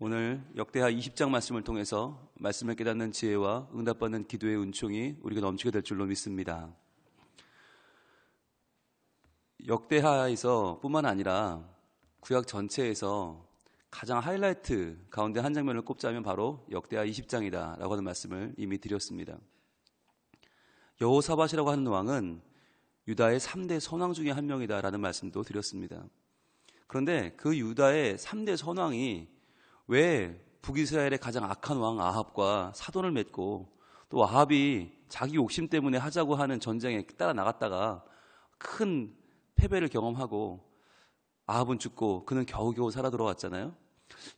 오늘 역대하 20장 말씀을 통해서 말씀을 깨닫는 지혜와 응답받는 기도의 은총이 우리가 넘치게 될 줄로 믿습니다. 역대하에서 뿐만 아니라 구약 전체에서 가장 하이라이트 가운데 한 장면을 꼽자면 바로 역대하 20장이다 라고 하는 말씀을 이미 드렸습니다. 여호사밧이라고 하는 왕은 유다의 3대 선왕 중에 한 명이다 라는 말씀도 드렸습니다. 그런데 그 유다의 3대 선왕이 왜 북이스라엘의 가장 악한 왕 아합과 사돈을 맺고 또 아합이 자기 욕심 때문에 하자고 하는 전쟁에 따라 나갔다가 큰 패배를 경험하고 아합은 죽고 그는 겨우겨우 살아 돌아왔잖아요.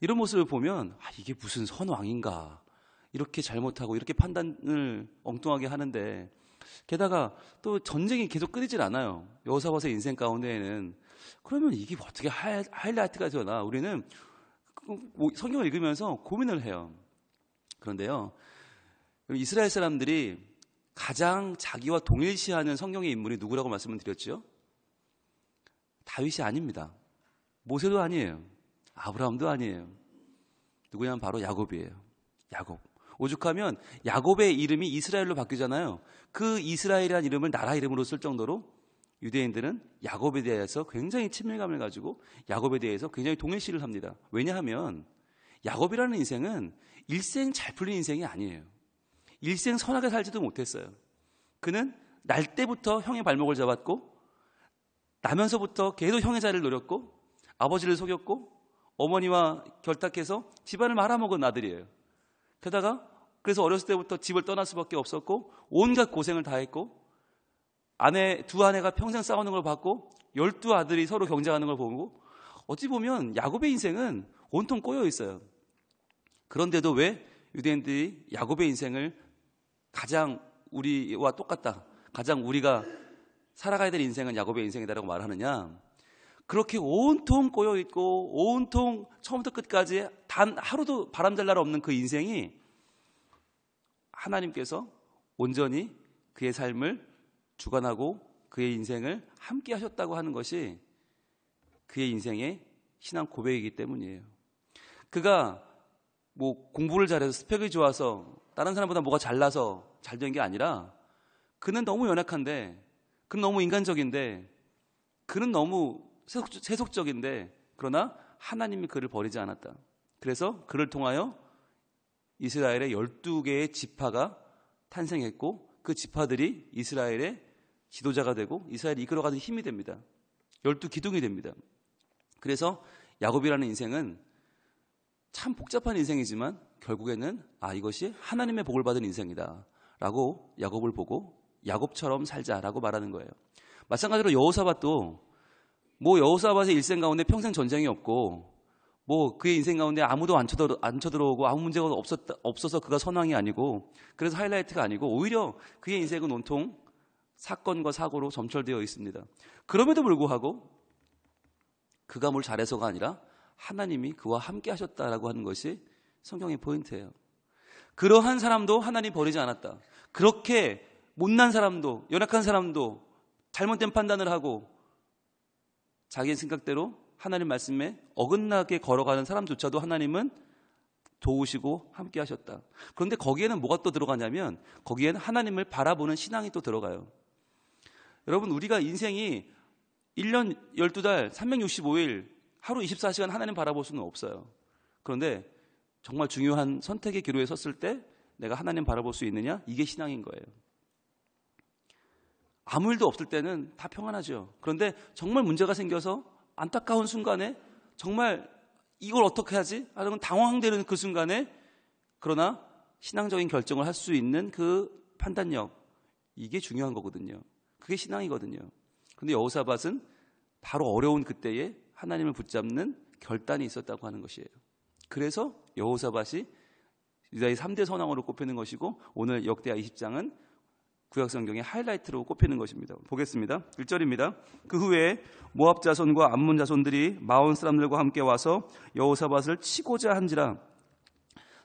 이런 모습을 보면 이게 무슨 선왕인가, 이렇게 잘못하고 이렇게 판단을 엉뚱하게 하는데, 게다가 또 전쟁이 계속 끊이질 않아요. 여호사밧의 인생 가운데에는. 그러면 이게 어떻게 하이라이트가 되나, 우리는 성경을 읽으면서 고민을 해요. 그런데요, 이스라엘 사람들이 가장 자기와 동일시하는 성경의 인물이 누구라고 말씀을 드렸죠? 다윗이 아닙니다. 모세도 아니에요. 아브라함도 아니에요. 누구냐면 바로 야곱이에요. 야곱. 오죽하면 야곱의 이름이 이스라엘로 바뀌잖아요. 그 이스라엘이라는 이름을 나라 이름으로 쓸 정도로 유대인들은 야곱에 대해서 굉장히 친밀감을 가지고 야곱에 대해서 굉장히 동일시를 합니다. 왜냐하면 야곱이라는 인생은 일생 잘 풀린 인생이 아니에요. 일생 선하게 살지도 못했어요. 그는 날 때부터 형의 발목을 잡았고, 나면서부터 계속 형의 자리를 노렸고, 아버지를 속였고, 어머니와 결탁해서 집안을 말아먹은 아들이에요. 게다가 그래서 어렸을 때부터 집을 떠날 수밖에 없었고, 온갖 고생을 다 했고, 두 아내가 평생 싸우는 걸 봤고, 12아들이 서로 경쟁하는 걸 보고, 어찌 보면 야곱의 인생은 온통 꼬여 있어요. 그런데도 왜 유대인들이 야곱의 인생을 가장 우리와 똑같다, 가장 우리가 살아가야 될 인생은 야곱의 인생이다라고 말하느냐? 그렇게 온통 꼬여 있고 온통 처음부터 끝까지 단 하루도 바람잘 날 없는 그 인생이 하나님께서 온전히 그의 삶을 주관하고 그의 인생을 함께 하셨다고 하는 것이 그의 인생의 신앙 고백이기 때문이에요. 그가 공부를 잘해서 스펙이 좋아서 다른 사람보다 뭐가 잘나서 잘 된 게 아니라, 그는 너무 연약한데, 그는 너무 인간적인데, 그는 너무 세속적인데, 그러나 하나님이 그를 버리지 않았다. 그래서 그를 통하여 이스라엘의 12개의 지파가 탄생했고, 그 지파들이 이스라엘의 지도자가 되고 이스라엘을 이끌어가는 힘이 됩니다. 12기둥이 됩니다. 그래서 야곱이라는 인생은 참 복잡한 인생이지만 결국에는 이것이 하나님의 복을 받은 인생이다 라고 야곱을 보고 야곱처럼 살자라고 말하는 거예요. 마찬가지로 여호사밧도 여호사밧의 일생 가운데 평생 전쟁이 없고 그의 인생 가운데 아무도 안 쳐들어오고 아무 문제가 없어서 그가 선왕이 아니고, 그래서 하이라이트가 아니고, 오히려 그의 인생은 온통 사건과 사고로 점철되어 있습니다. 그럼에도 불구하고 그가 뭘 잘해서가 아니라 하나님이 그와 함께 하셨다라고 하는 것이 성경의 포인트예요. 그러한 사람도 하나님 버리지 않았다. 그렇게 못난 사람도, 연약한 사람도, 잘못된 판단을 하고 자기의 생각대로 하나님 말씀에 어긋나게 걸어가는 사람조차도 하나님은 도우시고 함께 하셨다. 그런데 거기에는 뭐가 또 들어가냐면, 거기에는 하나님을 바라보는 신앙이 또 들어가요. 여러분, 우리가 인생이 1년 12달 365일 하루 24시간 하나님 바라볼 수는 없어요. 그런데 정말 중요한 선택의 기로에 섰을 때 내가 하나님 바라볼 수 있느냐? 이게 신앙인 거예요. 아무 일도 없을 때는 다 평안하죠. 그런데 정말 문제가 생겨서 안타까운 순간에 정말 이걸 어떻게 하지? 하는 당황되는 그 순간에, 그러나 신앙적인 결정을 할 수 있는 그 판단력, 이게 중요한 거거든요. 그게 신앙이거든요. 그런데 여호사밧은 바로 어려운 그때에 하나님을 붙잡는 결단이 있었다고 하는 것이에요. 그래서 여호사밧이 유다의 3대 선왕으로 꼽히는 것이고, 오늘 역대하 20장은 구약성경의 하이라이트로 꼽히는 것입니다. 보겠습니다. 1절입니다. 그 후에 모압 자손과 암몬 자손들이 마온 사람들과 함께 와서 여호사밧을 치고자 한지라.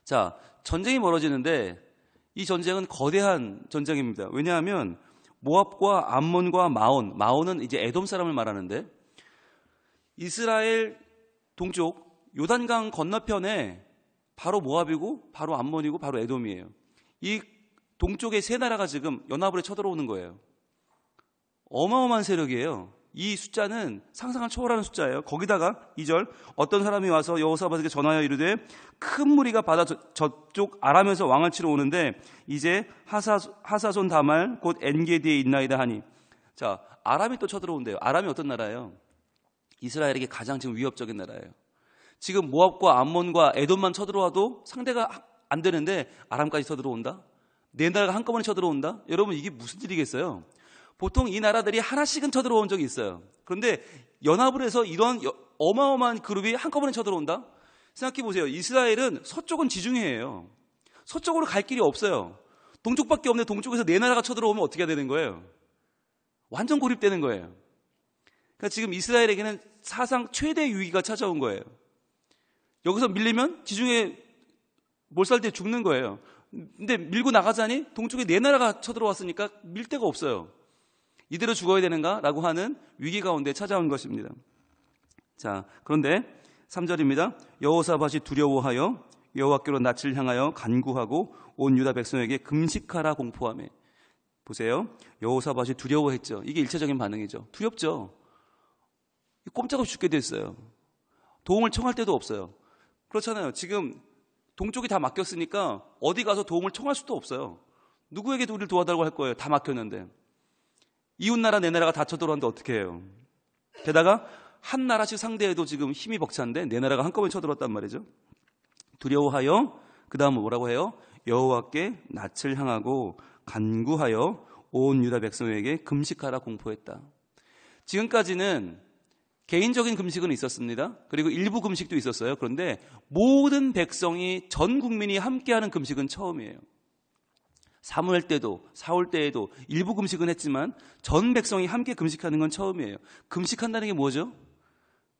자, 전쟁이 벌어지는데 이 전쟁은 거대한 전쟁입니다. 왜냐하면 모압과 암몬과 마온은 이제 에돔 사람을 말하는데, 이스라엘 동쪽 요단강 건너편에 바로 모압이고 바로 암몬이고 바로 에돔이에요. 이 동쪽의 세 나라가 지금 연합으로 쳐들어오는 거예요. 어마어마한 세력이에요. 이 숫자는 상상을 초월하는 숫자예요. 거기다가 2절 어떤 사람이 와서 여호사밧에게 전하여 이르되 큰 무리가 바다 저쪽 아람에서 왕을 치러 오는데 이제 하사손 다말 곧 엔게디에 있나이다 하니. 자, 아람이 또 쳐들어온대요. 아람이 어떤 나라예요? 이스라엘에게 가장 지금 위협적인 나라예요. 지금 모압과 암몬과 에돔만 쳐들어와도 상대가 안 되는데 아람까지 쳐들어온다? 네 나라가 한꺼번에 쳐들어온다? 여러분 이게 무슨 일이겠어요? 보통 이 나라들이 하나씩은 쳐들어온 적이 있어요. 그런데 연합을 해서 이런 어마어마한 그룹이 한꺼번에 쳐들어온다? 생각해 보세요. 이스라엘은 서쪽은 지중해예요. 서쪽으로 갈 길이 없어요. 동쪽밖에 없는데 동쪽에서 네 나라가 쳐들어오면 어떻게 해야 되는 거예요? 완전 고립되는 거예요. 그러니까 지금 이스라엘에게는 사상 최대 위기가 찾아온 거예요. 여기서 밀리면 지중해 몰살 때 죽는 거예요. 근데 밀고 나가자니 동쪽에 네 나라가 쳐들어왔으니까 밀 데가 없어요. 이대로 죽어야 되는가라고 하는 위기 가운데 찾아온 것입니다. 자, 그런데 3절입니다. 여호사밧이 두려워하여 여호와께로 낯을 향하여 간구하고 온 유다 백성에게 금식하라 공포하며. 보세요. 여호사밧이 두려워했죠. 이게 일차적인 반응이죠. 두렵죠. 꼼짝없이 죽게 됐어요. 도움을 청할 데도 없어요. 그렇잖아요. 지금 동쪽이 다 막혔으니까 어디 가서 도움을 청할 수도 없어요. 누구에게도 우리를 도와달라고 할 거예요. 다 막혔는데. 이웃나라 네 나라가 다 쳐들어왔는데 어떻게 해요? 게다가 한 나라씩 상대해도 지금 힘이 벅찬데 네 나라가 한꺼번에 쳐들어왔단 말이죠. 두려워하여 그 다음 뭐라고 해요? 여호와께 낯을 향하고 간구하여 온 유다 백성에게 금식하라 공포했다. 지금까지는 개인적인 금식은 있었습니다. 그리고 일부 금식도 있었어요. 그런데 모든 백성이 전 국민이 함께하는 금식은 처음이에요. 사무엘 때도 사울 때에도 일부 금식은 했지만 전 백성이 함께 금식하는 건 처음이에요. 금식한다는 게 뭐죠?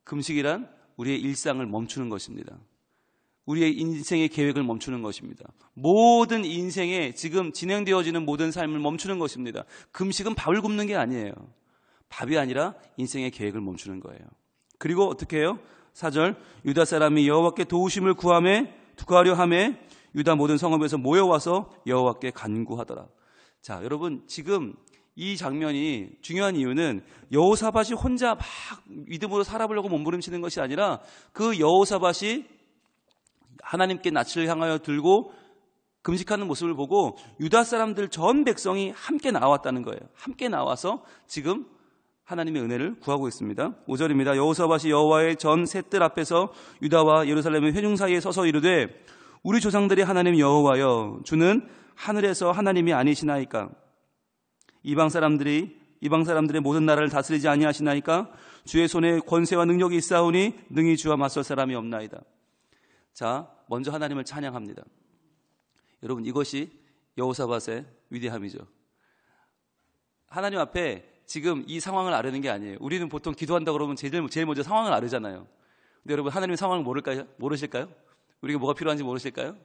금식이란 우리의 일상을 멈추는 것입니다. 우리의 인생의 계획을 멈추는 것입니다. 모든 인생에 지금 진행되어지는 모든 삶을 멈추는 것입니다. 금식은 밥을 굶는 게 아니에요. 밥이 아니라 인생의 계획을 멈추는 거예요. 그리고 어떻게 해요? 4절 유다 사람이 여호와께 도우심을 구하려 하매 유다 모든 성읍에서 모여와서 여호와께 간구하더라. 자, 여러분 지금 이 장면이 중요한 이유는 여호사밧이 혼자 막 믿음으로 살아보려고 몸부림치는 것이 아니라 그 여호사밧이 하나님께 낯을 향하여 들고 금식하는 모습을 보고 유다 사람들 전 백성이 함께 나왔다는 거예요. 함께 나와서 지금 하나님의 은혜를 구하고 있습니다. 5절입니다. 여호사밧이 여호와의 전 셋들 앞에서 유다와 예루살렘의 회중 사이에 서서 이르되 우리 조상들의 하나님 여호와여 주는 하늘에서 하나님이 아니시나이까? 이방 사람들의 모든 나라를 다스리지 아니하시나이까? 주의 손에 권세와 능력이 있사오니 능히 주와 맞설 사람이 없나이다. 자, 먼저 하나님을 찬양합니다. 여러분 이것이 여호사밧의 위대함이죠. 하나님 앞에 지금 이 상황을 아뢰는 게 아니에요. 우리는 보통 기도한다 그러면 제일 먼저 상황을 아뢰잖아요. 근데 여러분 하나님의 상황을 모르실까요? 우리가 뭐가 필요한지 모르실까요?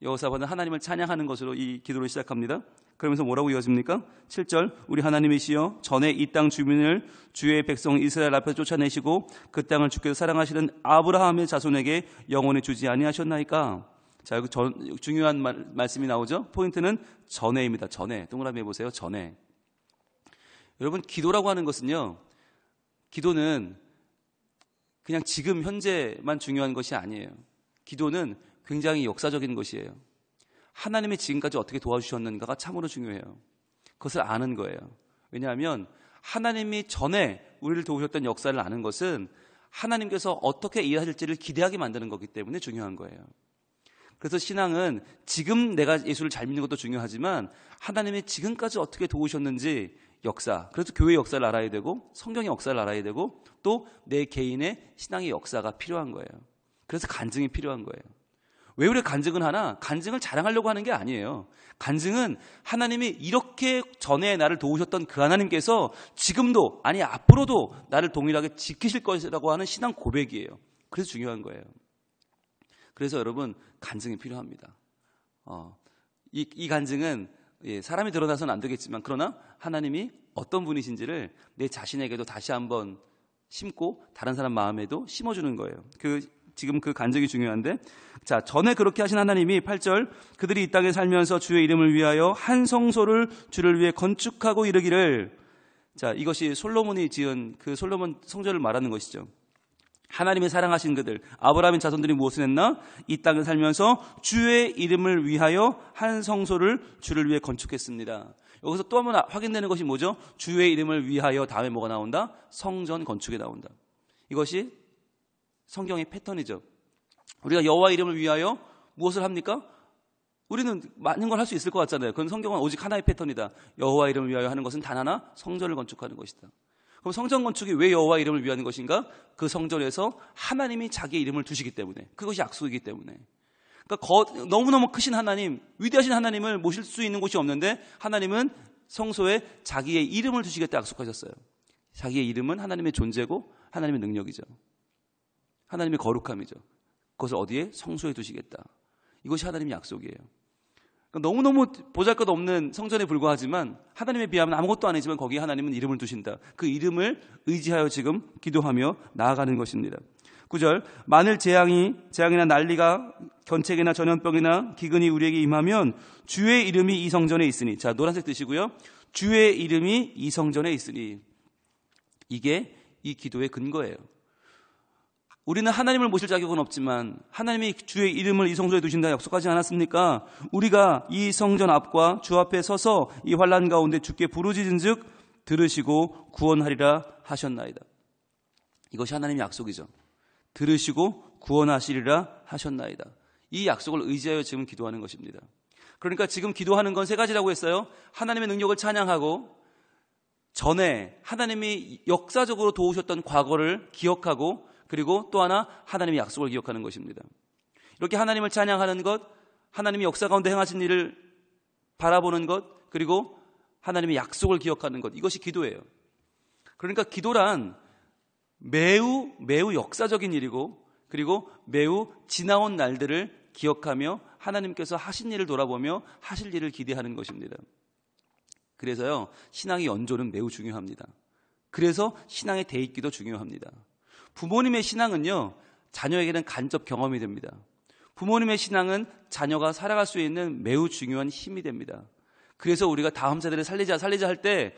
여호사밧은 하나님을 찬양하는 것으로 이 기도를 시작합니다. 그러면서 뭐라고 이어집니까? 7절 우리 하나님이시여 전에 이 땅 주민을 주의 백성 이스라엘 앞에서 쫓아내시고 그 땅을 주께서 사랑하시는 아브라함의 자손에게 영원히 주지 아니하셨나이까? 자, 여기 중요한 말씀이 나오죠. 포인트는 전에입니다. 전에. 동그라미 해보세요. 전에. 여러분 기도라고 하는 것은요, 기도는 그냥 지금 현재만 중요한 것이 아니에요. 기도는 굉장히 역사적인 것이에요. 하나님이 지금까지 어떻게 도와주셨는가가 참으로 중요해요. 그것을 아는 거예요. 왜냐하면 하나님이 전에 우리를 도우셨던 역사를 아는 것은 하나님께서 어떻게 일하실지를 기대하게 만드는 거기 때문에 중요한 거예요. 그래서 신앙은 지금 내가 예수를 잘 믿는 것도 중요하지만 하나님이 지금까지 어떻게 도우셨는지 역사, 그래서 교회 역사를 알아야 되고 성경의 역사를 알아야 되고 또 내 개인의 신앙의 역사가 필요한 거예요. 그래서 간증이 필요한 거예요. 왜 우리가 간증을 하나? 간증을 자랑하려고 하는 게 아니에요. 간증은 하나님이 이렇게 전에 나를 도우셨던 그 하나님께서 지금도 아니 앞으로도 나를 동일하게 지키실 것이라고 하는 신앙 고백이에요. 그래서 중요한 거예요. 그래서 여러분 간증이 필요합니다. 이 간증은 사람이 드러나서는 안 되겠지만 그러나 하나님이 어떤 분이신지를 내 자신에게도 다시 한번 심고 다른 사람 마음에도 심어주는 거예요. 그 지금 그 간증이 중요한데, 자, 전에 그렇게 하신 하나님이 8절, 그들이 이 땅에 살면서 주의 이름을 위하여 한 성소를 주를 위해 건축하고 이르기를. 자, 이것이 솔로몬이 지은 그 솔로몬 성전을 말하는 것이죠. 하나님이 사랑하신 그들, 아브라함의 자손들이 무엇을 했나? 이 땅에 살면서 주의 이름을 위하여 한 성소를 주를 위해 건축했습니다. 여기서 또 한 번 확인되는 것이 뭐죠? 주의 이름을 위하여 다음에 뭐가 나온다? 성전 건축이 나온다. 이것이 성경의 패턴이죠. 우리가 여호와 이름을 위하여 무엇을 합니까? 우리는 많은 걸 할 수 있을 것 같잖아요. 그건 성경은 오직 하나의 패턴이다. 여호와 이름을 위하여 하는 것은 단 하나, 성전을 건축하는 것이다. 그럼 성전 건축이 왜 여호와 이름을 위하는 것인가? 그 성전에서 하나님이 자기의 이름을 두시기 때문에, 그것이 약속이기 때문에. 그러니까 너무너무 크신 하나님, 위대하신 하나님을 모실 수 있는 곳이 없는데 하나님은 성소에 자기의 이름을 두시겠다 약속하셨어요. 자기의 이름은 하나님의 존재고 하나님의 능력이죠. 하나님의 거룩함이죠. 그것을 어디에? 성소에 두시겠다. 이것이 하나님의 약속이에요. 그러니까 너무너무 보잘것없는 성전에 불과하지만 하나님에 비하면 아무것도 아니지만 거기에 하나님은 이름을 두신다. 그 이름을 의지하여 지금 기도하며 나아가는 것입니다. 9절, 만일 재앙이나 난리가 견책이나 전염병이나 기근이 우리에게 임하면 주의 이름이 이 성전에 있으니. 자, 노란색 뜨시고요. 주의 이름이 이 성전에 있으니. 이게 이 기도의 근거예요. 우리는 하나님을 모실 자격은 없지만 하나님이 주의 이름을 이 성소에 두신다 약속하지 않았습니까? 우리가 이 성전 앞과 주 앞에 서서 이 환난 가운데 주께 부르짖은즉 들으시고 구원하리라 하셨나이다. 이것이 하나님의 약속이죠. 들으시고 구원하시리라 하셨나이다. 이 약속을 의지하여 지금 기도하는 것입니다. 그러니까 지금 기도하는 건 세 가지라고 했어요. 하나님의 능력을 찬양하고, 전에 하나님이 역사적으로 도우셨던 과거를 기억하고, 그리고 또 하나 하나님의 약속을 기억하는 것입니다. 이렇게 하나님을 찬양하는 것, 하나님이 역사 가운데 행하신 일을 바라보는 것, 그리고 하나님의 약속을 기억하는 것, 이것이 기도예요. 그러니까 기도란 매우 역사적인 일이고, 그리고 매우 지나온 날들을 기억하며 하나님께서 하신 일을 돌아보며 하실 일을 기대하는 것입니다. 그래서요, 신앙의 연조는 매우 중요합니다. 그래서 신앙의 대입기도 중요합니다. 부모님의 신앙은요, 자녀에게는 간접 경험이 됩니다. 부모님의 신앙은 자녀가 살아갈 수 있는 매우 중요한 힘이 됩니다. 그래서 우리가 다음 세대를 살리자 할 때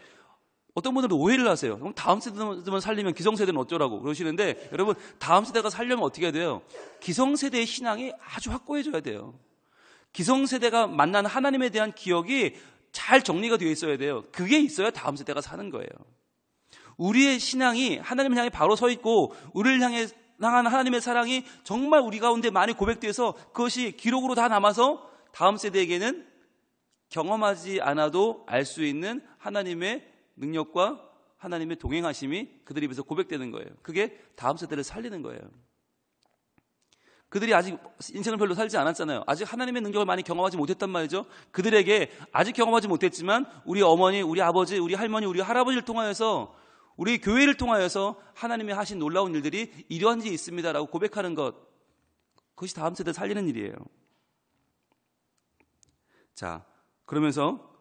어떤 분들은 오해를 하세요. 그럼 다음 세대만 살리면 기성세대는 어쩌라고 그러시는데, 여러분, 다음 세대가 살려면 어떻게 해야 돼요? 기성세대의 신앙이 아주 확고해져야 돼요. 기성세대가 만난 하나님에 대한 기억이 잘 정리가 되어 있어야 돼요. 그게 있어야 다음 세대가 사는 거예요. 우리의 신앙이 하나님을 향해 바로 서 있고, 우리를 향한 하나님의 사랑이 정말 우리 가운데 많이 고백돼서 그것이 기록으로 다 남아서 다음 세대에게는 경험하지 않아도 알 수 있는 하나님의 능력과 하나님의 동행하심이 그들 입에서 고백되는 거예요. 그게 다음 세대를 살리는 거예요. 그들이 아직 인생을 별로 살지 않았잖아요. 아직 하나님의 능력을 많이 경험하지 못했단 말이죠. 그들에게 아직 경험하지 못했지만 우리 어머니, 우리 아버지, 우리 할머니, 우리 할아버지를 통하여서, 우리 교회를 통하여서 하나님이 하신 놀라운 일들이 이러한 일이 있습니다라고 고백하는 것, 그것이 다음 세대를 살리는 일이에요. 자, 그러면서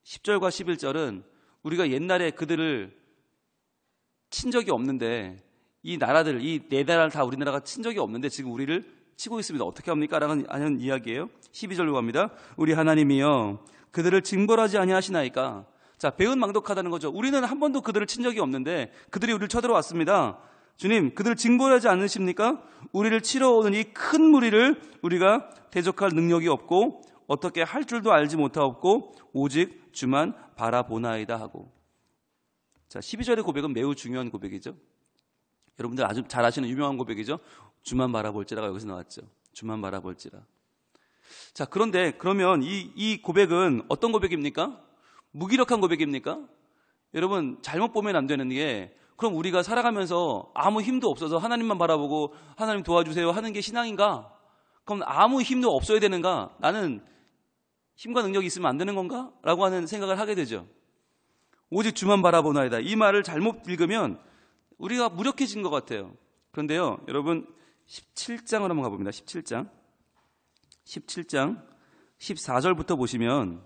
10절과 11절은 우리가 옛날에 그들을 친 적이 없는데, 이 나라들, 이 네 나라를 다 우리나라가 친 적이 없는데 지금 우리를 치고 있습니다. 어떻게 합니까? 라는 이야기예요. 12절로 갑니다. 우리 하나님이여 그들을 징벌하지 아니하시나이까. 자, 배은망덕하다는 거죠. 우리는 한 번도 그들을 친 적이 없는데 그들이 우리를 쳐들어왔습니다. 주님, 그들을 징벌하지 않으십니까? 우리를 치러 오는 이 큰 무리를 우리가 대적할 능력이 없고 어떻게 할 줄도 알지 못하옵고 오직 주만 바라보나이다 하고. 자, 12절의 고백은 매우 중요한 고백이죠. 여러분들 아주 잘 아시는 유명한 고백이죠. 주만 바라볼지라가 여기서 나왔죠. 주만 바라볼지라. 자, 그런데 그러면 이 고백은 어떤 고백입니까? 무기력한 고백입니까? 여러분, 잘못 보면 안 되는 게, 그럼 우리가 살아가면서 아무 힘도 없어서 하나님만 바라보고 하나님 도와주세요 하는 게 신앙인가? 그럼 아무 힘도 없어야 되는가? 나는 힘과 능력이 있으면 안 되는 건가? 라고 하는 생각을 하게 되죠. 오직 주만 바라보나이다. 이 말을 잘못 읽으면 우리가 무력해진 것 같아요. 그런데요, 여러분, 17장을 한번 가봅니다. 17장 14절부터 보시면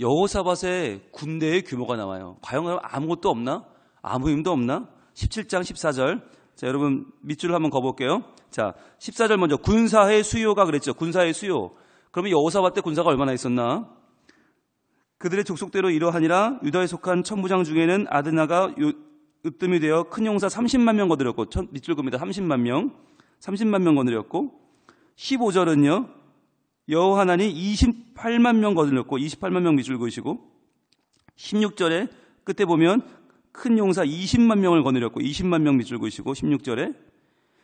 여호사밧의 군대의 규모가 나와요. 과연 아무것도 없나? 아무 힘도 없나? 17장 14절 자, 여러분 밑줄을 한번 그어볼게요. 자, 14절 먼저 군사의 수요가 그랬죠. 군사의 수요. 그러면 여호사밧 때 군사가 얼마나 있었나? 그들의 족속대로 이러하니라. 유다에 속한 천부장 중에는 아드나가 으뜸이 되어 큰 용사 30만 명 거느렸고, 밑줄 그입니다. 30만 명 거느렸고, 15절은요 여호하난이 28만 명 거느렸고 28만 명 밑줄 그으시고, 16절에 끝에 보면 큰 용사 20만 명을 거느렸고 20만 명 밑줄 그으시고 16절에,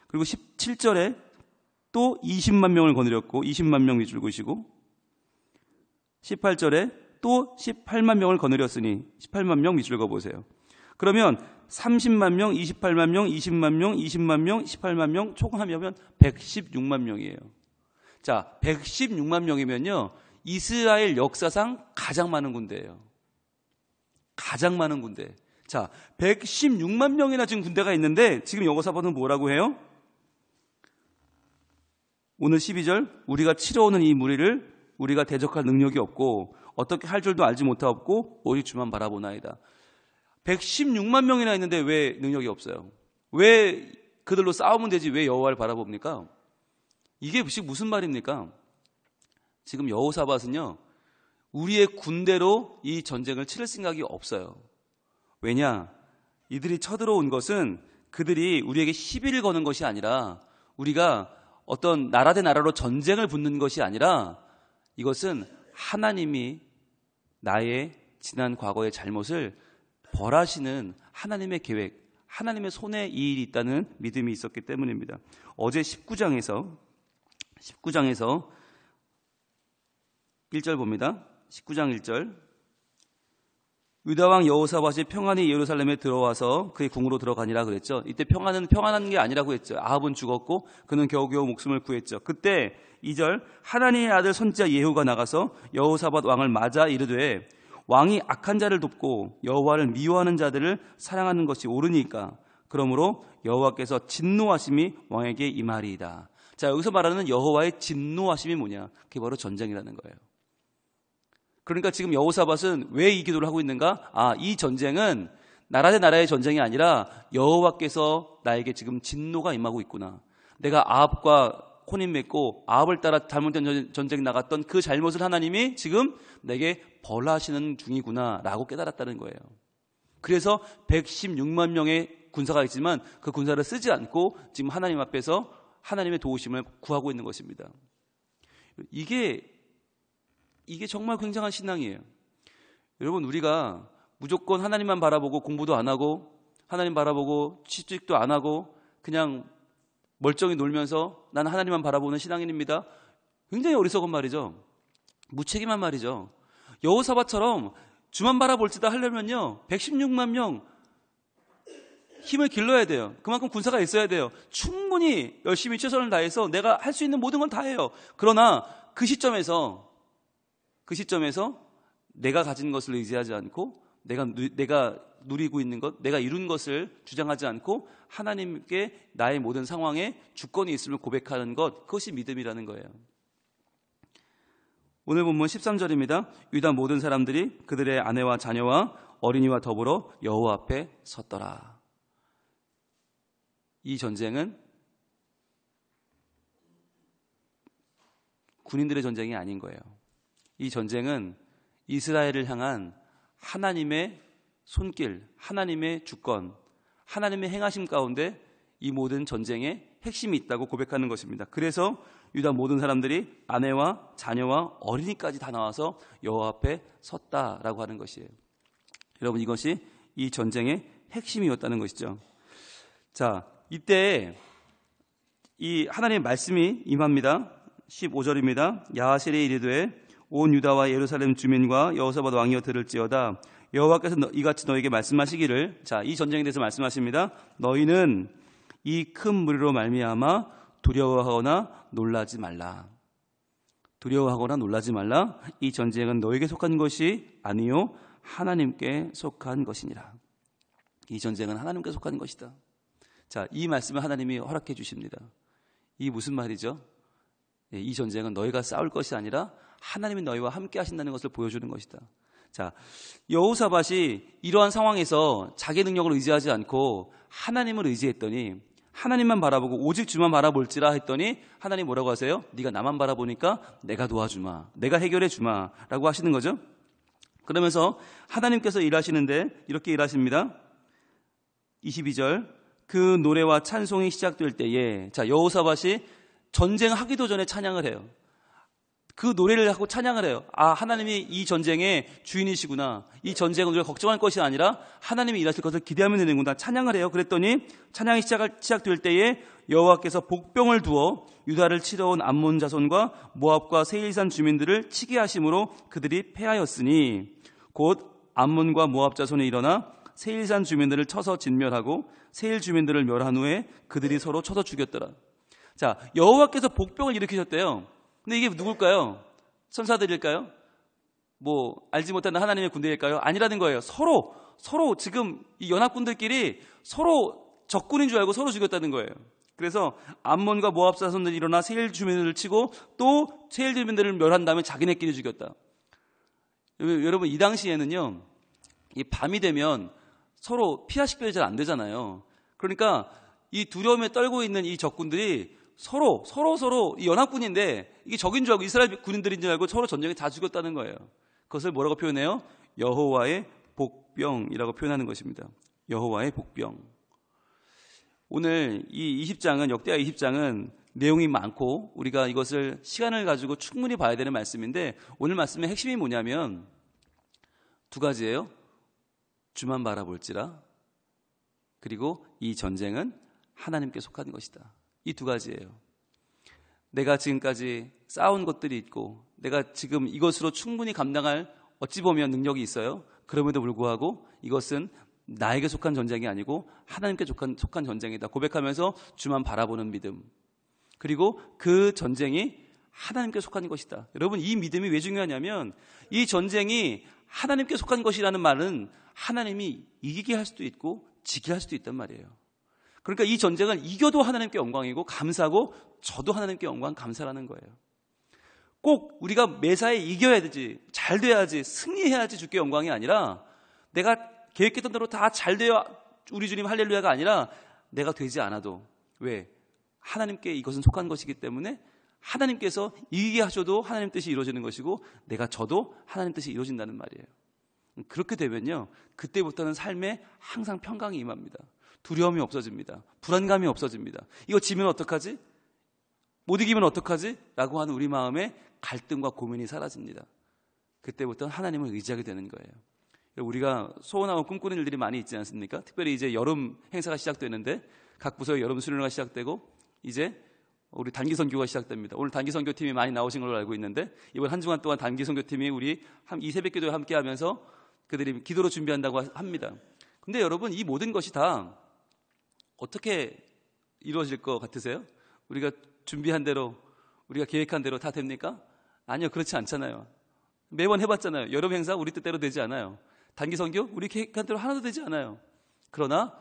그리고 17절에 또 20만 명을 거느렸고 20만 명 밑줄 그으시고, 18절에 또 18만 명을 거느렸으니 18만 명 밑줄 그어보세요. 그러면 30만 명, 28만 명, 20만 명, 20만 명, 18만 명 총합하면 116만 명이에요. 자, 116만 명이면요 이스라엘 역사상 가장 많은 군대예요. 가장 많은 군대. 자, 116만 명이나 지금 군대가 있는데 지금 여호사밧은 뭐라고 해요? 오늘 12절, 우리가 치러오는 이 무리를 우리가 대적할 능력이 없고 어떻게 할 줄도 알지 못하고 오직 주만 바라보나이다. 116만 명이나 있는데 왜 능력이 없어요? 왜 그들로 싸우면 되지 왜 여호와를 바라봅니까? 이게 무슨 말입니까? 지금 여호사밧은요 우리의 군대로 이 전쟁을 치를 생각이 없어요. 왜냐? 이들이 쳐들어온 것은 그들이 우리에게 시비를 거는 것이 아니라, 우리가 어떤 나라 대 나라로 전쟁을 붙는 것이 아니라, 이것은 하나님이 나의 지난 과거의 잘못을 벌하시는 하나님의 계획, 하나님의 손에 이 일이 있다는 믿음이 있었기 때문입니다. 어제 19장에서 1절 봅니다. 19장 1절. 유다왕 여호사밧이 평안히 예루살렘에 들어와서 그의 궁으로 들어가니라 그랬죠. 이때 평안은 평안한 게 아니라고 했죠. 아합은 죽었고 그는 겨우겨우 목숨을 구했죠. 그때 2절, 하나님의 아들 선지자 예후가 나가서 여호사밧 왕을 맞아 이르되, 왕이 악한 자를 돕고 여호와를 미워하는 자들을 사랑하는 것이 옳으니까 그러므로 여호와께서 진노하심이 왕에게 임하리이다. 자, 여기서 말하는 여호와의 진노하심이 뭐냐? 그게 바로 전쟁이라는 거예요. 그러니까 지금 여호사밧은 왜 이 기도를 하고 있는가? 이 전쟁은 나라 대 나라의 전쟁이 아니라 여호와께서 나에게 지금 진노가 임하고 있구나. 내가 아합과 혼인 맺고 아합을 따라 잘못된 전쟁 나갔던 그 잘못을 하나님이 지금 내게 벌하시는 중이구나 라고 깨달았다는 거예요. 그래서 116만 명의 군사가 있지만 그 군사를 쓰지 않고 지금 하나님 앞에서 하나님의 도우심을 구하고 있는 것입니다. 이게 정말 굉장한 신앙이에요. 여러분, 우리가 무조건 하나님만 바라보고 공부도 안 하고 하나님 바라보고 취직도 안 하고 그냥 멀쩡히 놀면서 나는 하나님만 바라보는 신앙인입니다. 굉장히 어리석은 말이죠. 무책임한 말이죠. 여호사밧처럼 주만 바라볼지다 하려면요 116만 명 힘을 길러야 돼요. 그만큼 군사가 있어야 돼요. 충분히 열심히 최선을 다해서 내가 할 수 있는 모든 건 다 해요. 그러나 그 시점에서 내가 가진 것을 의지하지 않고 내가 누리고 있는 것, 내가 이룬 것을 주장하지 않고 하나님께 나의 모든 상황에 주권이 있음을 고백하는 것, 그것이 믿음이라는 거예요. 오늘 본문 13절입니다. 유다 모든 사람들이 그들의 아내와 자녀와 어린이와 더불어 여호와 앞에 섰더라. 이 전쟁은 군인들의 전쟁이 아닌 거예요. 이 전쟁은 이스라엘을 향한 하나님의 손길, 하나님의 주권, 하나님의 행하심 가운데 이 모든 전쟁에 핵심이 있다고 고백하는 것입니다. 그래서 유다 모든 사람들이 아내와 자녀와 어린이까지 다 나와서 여호와 앞에 섰다라고 하는 것이에요. 여러분, 이것이 이 전쟁의 핵심이었다는 것이죠. 자, 이때 이 하나님의 말씀이 임합니다. 15절입니다. 야하셀이 이르되 온 유다와 예루살렘 주민과 여호사밧 왕이여 들을지어다. 여호와께서 이같이 너에게 말씀하시기를, 자, 이 전쟁에 대해서 말씀하십니다. 너희는 이 큰 무리로 말미암아 두려워하거나 놀라지 말라. 두려워하거나 놀라지 말라. 이 전쟁은 너에게 속한 것이 아니요 하나님께 속한 것이니라. 이 전쟁은 하나님께 속한 것이다. 자, 이 말씀을 하나님이 허락해 주십니다. 이 무슨 말이죠? 이 전쟁은 너희가 싸울 것이 아니라 하나님이 너희와 함께 하신다는 것을 보여주는 것이다. 자, 여호사밧이 이러한 상황에서 자기 능력을 의지하지 않고 하나님을 의지했더니 하나님만 바라보고 오직 주만 바라볼지라 했더니 하나님 뭐라고 하세요? 네가 나만 바라보니까 내가 도와주마, 내가 해결해 주마 라고 하시는 거죠. 그러면서 하나님께서 일하시는데 이렇게 일하십니다. 22절, 그 노래와 찬송이 시작될 때에, 자, 여호사밧이 전쟁하기도 전에 찬양을 해요. 그 노래를 하고 찬양을 해요. 아, 하나님이 이 전쟁의 주인이시구나. 이 전쟁은 우리가 걱정할 것이 아니라 하나님이 일하실 것을 기대하면 되는구나. 찬양을 해요. 그랬더니 찬양이 시작될 때에 여호와께서 복병을 두어 유다를 치러 온 암몬 자손과 모압과 세일산 주민들을 치게 하심으로 그들이 패하였으니 곧 암몬과 모압 자손이 일어나 세일산 주민들을 쳐서 진멸하고 세일 주민들을 멸한 후에 그들이 서로 쳐서 죽였더라. 자, 여호와께서 복병을 일으키셨대요. 근데 이게 누굴까요? 천사들일까요? 뭐 알지 못하는 하나님의 군대일까요? 아니라는 거예요. 서로 지금 이 연합군들끼리 서로 적군인 줄 알고 서로 죽였다는 거예요. 그래서 암몬과 모압 자손들이 일어나 세일 주민들을 치고 또 세일 주민들을 멸한 다음에 자기네끼리 죽였다. 여러분, 이 당시에는요, 이 밤이 되면 서로 피하 식별이 잘 안 되잖아요. 그러니까 이 두려움에 떨고 있는 이 적군들이 서로 이 연합군인데 이게 적인 줄 알고 이스라엘 군인들인 줄 알고 서로 전쟁에 다 죽였다는 거예요. 그것을 뭐라고 표현해요? 여호와의 복병이라고 표현하는 것입니다. 여호와의 복병. 오늘 이 20장은, 역대하 20장은 내용이 많고 우리가 이것을 시간을 가지고 충분히 봐야 되는 말씀인데, 오늘 말씀의 핵심이 뭐냐면 두 가지예요. 주만 바라볼지라, 그리고 이 전쟁은 하나님께 속한 것이다. 이 두 가지예요. 내가 지금까지 쌓아온 것들이 있고 내가 지금 이것으로 충분히 감당할 어찌 보면 능력이 있어요. 그럼에도 불구하고 이것은 나에게 속한 전쟁이 아니고 하나님께 속한 전쟁이다 고백하면서 주만 바라보는 믿음, 그리고 그 전쟁이 하나님께 속한 것이다. 여러분, 이 믿음이 왜 중요하냐면 이 전쟁이 하나님께 속한 것이라는 말은 하나님이 이기게 할 수도 있고 지게 할 수도 있단 말이에요. 그러니까 이 전쟁을 이겨도 하나님께 영광이고 감사고 저도 하나님께 영광 감사라는 거예요. 꼭 우리가 매사에 이겨야 되지, 잘 돼야지, 승리해야지 주께 영광이 아니라, 내가 계획했던 대로 다 잘 돼야 우리 주님 할렐루야가 아니라 내가 되지 않아도, 왜? 하나님께 이것은 속한 것이기 때문에 하나님께서 이기게 하셔도 하나님 뜻이 이루어지는 것이고 내가 져도 하나님 뜻이 이루어진다는 말이에요. 그렇게 되면요, 그때부터는 삶에 항상 평강이 임합니다. 두려움이 없어집니다. 불안감이 없어집니다. 이거 지면 어떡하지? 못 이기면 어떡하지? 라고 하는 우리 마음에 갈등과 고민이 사라집니다. 그때부터는 하나님을 의지하게 되는 거예요. 우리가 소원하고 꿈꾸는 일들이 많이 있지 않습니까? 특별히 이제 여름 행사가 시작되는데 각 부서의 여름 수련회가 시작되고 이제 우리 단기 선교가 시작됩니다. 오늘 단기 선교팀이 많이 나오신 걸로 알고 있는데 이번 한 주간 동안 단기 선교팀이 우리 이 새벽 기도에 함께 하면서 그들이 기도로 준비한다고 합니다. 근데 여러분, 이 모든 것이 다 어떻게 이루어질 것 같으세요? 우리가 준비한 대로, 우리가 계획한 대로 다 됩니까? 아니요, 그렇지 않잖아요. 매번 해봤잖아요. 여름 행사 우리 뜻대로 되지 않아요. 단기 선교 우리 계획한 대로 하나도 되지 않아요. 그러나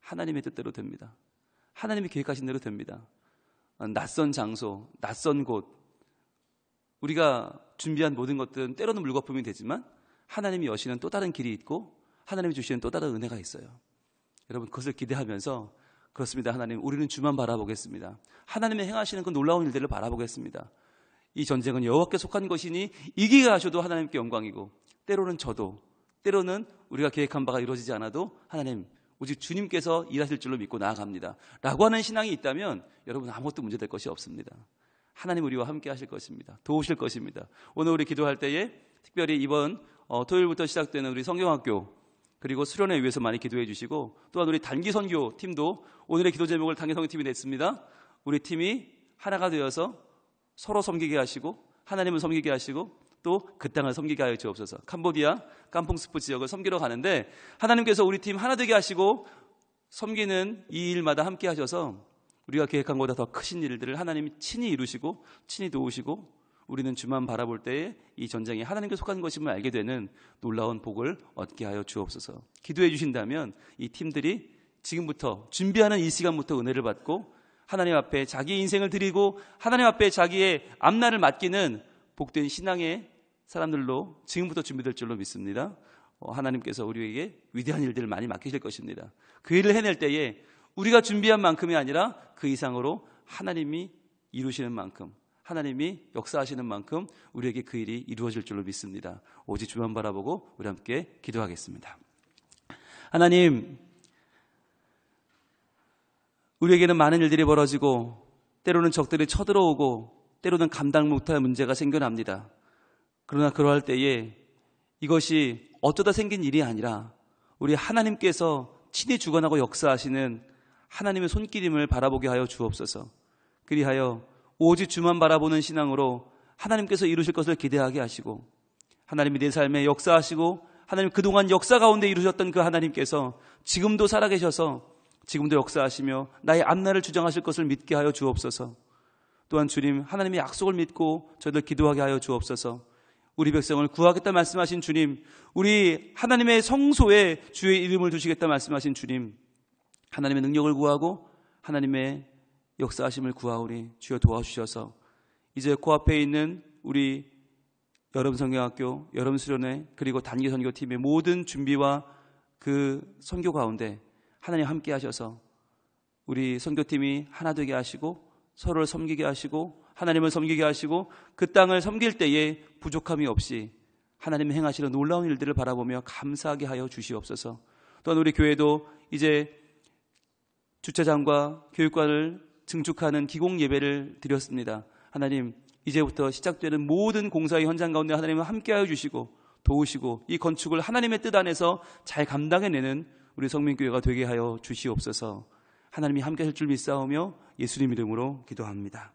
하나님의 뜻대로 됩니다. 하나님이 계획하신 대로 됩니다. 낯선 장소, 낯선 곳, 우리가 준비한 모든 것들은 때로는 물거품이 되지만 하나님이 여시는 또 다른 길이 있고 하나님이 주시는 또 다른 은혜가 있어요. 여러분, 그것을 기대하면서, 그렇습니다, 하나님, 우리는 주만 바라보겠습니다. 하나님의 행하시는 그 놀라운 일들을 바라보겠습니다. 이 전쟁은 여호와께 속한 것이니 이기게 하셔도 하나님께 영광이고, 때로는 저도, 때로는 우리가 계획한 바가 이루어지지 않아도 하나님, 오직 주님께서 일하실 줄로 믿고 나아갑니다 라고 하는 신앙이 있다면 여러분, 아무것도 문제될 것이 없습니다. 하나님 우리와 함께 하실 것입니다. 도우실 것입니다. 오늘 우리 기도할 때에 특별히 이번 토요일부터 시작되는 우리 성경학교, 그리고 수련회 위해서 많이 기도해 주시고, 또한 우리 단기 선교 팀도 오늘의 기도 제목을 단기 선교 팀이 냈습니다. 우리 팀이 하나가 되어서 서로 섬기게 하시고 하나님을 섬기게 하시고 또 그 땅을 섬기게 하여 주옵소서. 캄보디아 깜퐁스프 지역을 섬기러 가는데 하나님께서 우리 팀 하나 되게 하시고 섬기는 이 일마다 함께 하셔서 우리가 계획한 것보다 더 크신 일들을 하나님이 친히 이루시고 친히 도우시고, 우리는 주만 바라볼 때에 이 전쟁이 하나님께 속한 것임을 알게 되는 놀라운 복을 얻게 하여 주옵소서. 기도해 주신다면 이 팀들이 지금부터 준비하는 이 시간부터 은혜를 받고 하나님 앞에 자기 인생을 드리고 하나님 앞에 자기의 앞날을 맡기는 복된 신앙의 사람들로 지금부터 준비될 줄로 믿습니다. 하나님께서 우리에게 위대한 일들을 많이 맡기실 것입니다. 그 일을 해낼 때에 우리가 준비한 만큼이 아니라 그 이상으로 하나님이 이루시는 만큼, 하나님이 역사하시는 만큼 우리에게 그 일이 이루어질 줄로 믿습니다. 오직 주만 바라보고 우리 함께 기도하겠습니다. 하나님, 우리에게는 많은 일들이 벌어지고 때로는 적들이 쳐들어오고 때로는 감당 못할 문제가 생겨납니다. 그러나 그러할 때에 이것이 어쩌다 생긴 일이 아니라 우리 하나님께서 친히 주관하고 역사하시는 하나님의 손길임을 바라보게 하여 주옵소서. 그리하여 오직 주만 바라보는 신앙으로 하나님께서 이루실 것을 기대하게 하시고, 하나님이 내 삶에 역사하시고 하나님 그동안 역사 가운데 이루셨던 그 하나님께서 지금도 살아계셔서 지금도 역사하시며 나의 앞날을 주장하실 것을 믿게 하여 주옵소서. 또한 주님, 하나님의 약속을 믿고 저희들 기도하게 하여 주옵소서. 우리 백성을 구하겠다 말씀하신 주님, 우리 하나님의 성소에 주의 이름을 두시겠다 말씀하신 주님, 하나님의 능력을 구하고 하나님의 역사하심을 구하오니 주여 도와주셔서 이제 코앞에 있는 우리 여름성경학교, 여름수련회 그리고 단기선교팀의 모든 준비와 그 선교 가운데 하나님 함께 하셔서 우리 선교팀이 하나 되게 하시고 서로를 섬기게 하시고 하나님을 섬기게 하시고 그 땅을 섬길 때에 부족함이 없이 하나님이 행하시는 놀라운 일들을 바라보며 감사하게 하여 주시옵소서. 또한 우리 교회도 이제 주차장과 교육관을 증축하는 기공 예배를 드렸습니다. 하나님, 이제부터 시작되는 모든 공사의 현장 가운데 하나님을 함께하여 주시고 도우시고 이 건축을 하나님의 뜻 안에서 잘 감당해내는 우리 성민교회가 되게 하여 주시옵소서. 하나님이 함께 하실 줄 믿사오며 예수님 이름으로 기도합니다.